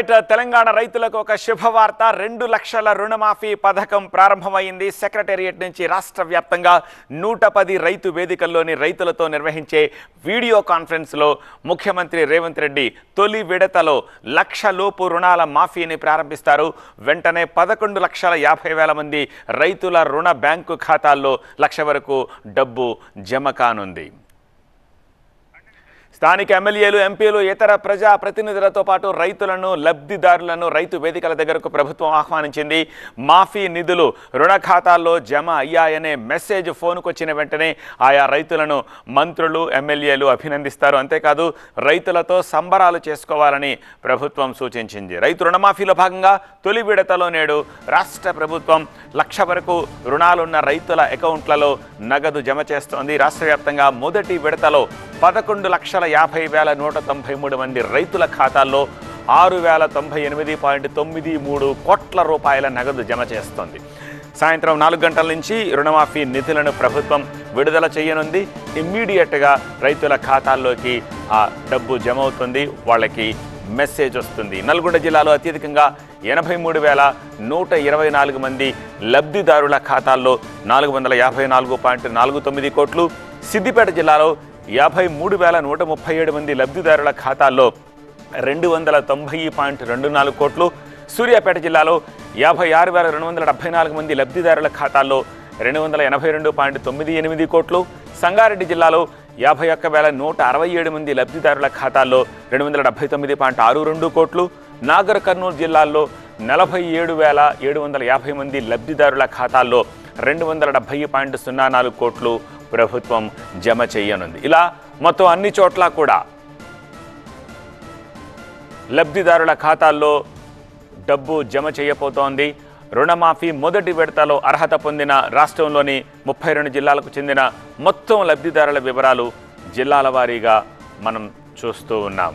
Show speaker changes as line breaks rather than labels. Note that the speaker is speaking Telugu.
రైట్ తెలంగాణ రైతులకు ఒక శుభవార్త 2 లక్షల రుణమాఫీ పథకం ప్రారంభమైంది. సెక్రటేరియట్ నుంచి రాష్ట్ర వ్యాప్తంగా 110 రైతు వేదికల్లోని రైతులతో నిర్వహించే వీడియో కాన్ఫరెన్స్లో ముఖ్యమంత్రి రేవంత్ రెడ్డి తొలి విడతలో 1 లక్ష లోపు రుణాల మాఫీని ప్రారంభిస్తారు. వెంటనే 11,50,000 మంది రైతుల రుణ బ్యాంకు ఖాతాల్లో 1 లక్ష వరకు డబ్బు జమ కానుంది. స్థానిక ఎమ్మెల్యేలు, ఎంపీలు, ఇతర ప్రజా ప్రతినిధులతో పాటు రైతులను, లబ్ధిదారులను రైతు వేదికల దగ్గరకు ప్రభుత్వం ఆహ్వానించింది. మాఫీ నిధులు రుణ ఖాతాల్లో జమ అయ్యాయనే మెసేజ్ ఫోన్కు వచ్చిన వెంటనే ఆయా రైతులను మంత్రులు, ఎమ్మెల్యేలు అభినందిస్తారు. అంతేకాదు రైతులతో సంబరాలు చేసుకోవాలని ప్రభుత్వం సూచించింది. రైతు రుణమాఫీలో భాగంగా తొలి విడతలో నేడు రాష్ట్ర ప్రభుత్వం 1 లక్ష వరకు రుణాలున్న రైతుల అకౌంట్లలో నగదు జమ చేస్తోంది. రాష్ట్ర వ్యాప్తంగా మొదటి విడతలో 11,50,193 మంది రైతుల ఖాతాల్లో 6,098.93 కోట్ల రూపాయల నగదు జమ చేస్తోంది. సాయంత్రం 4 గంటల నుంచి రుణమాఫీ నిధులను ప్రభుత్వం విడుదల చేయనుంది. ఇమ్మీడియట్గా రైతుల ఖాతాల్లోకి ఆ డబ్బు జమ అవుతుంది, వాళ్ళకి మెసేజ్ వస్తుంది. నల్గొండ జిల్లాలో అత్యధికంగా 83,124 మంది లబ్ధిదారుల ఖాతాల్లో 454.49 కోట్లు, సిద్దిపేట జిల్లాలో 53,137 మంది లబ్ధిదారుల ఖాతాల్లో 290.24 కోట్లు, సూర్యాపేట జిల్లాలో 56,274 మంది లబ్ధిదారుల ఖాతాల్లో 282.98 కోట్లు, సంగారెడ్డి జిల్లాలో 51,167 మంది లబ్ధిదారుల ఖాతాల్లో 279.62 కోట్లు, నాగర్ కర్నూలు జిల్లాల్లో 47,750 మంది లబ్ధిదారుల ఖాతాల్లో 270.04 కోట్లు ప్రభుత్వం జమ చేయనుంది. ఇలా మొత్తం అన్ని చోట్ల కూడా లబ్ధిదారుల ఖాతాల్లో డబ్బు జమ చేయబోతోంది. రుణమాఫీ మొదటి విడతలో అర్హత పొందిన రాష్ట్రంలోని 32 జిల్లాలకు చెందిన మొత్తం లబ్ధిదారుల వివరాలు జిల్లాల వారీగా మనం చూస్తూ ఉన్నాం.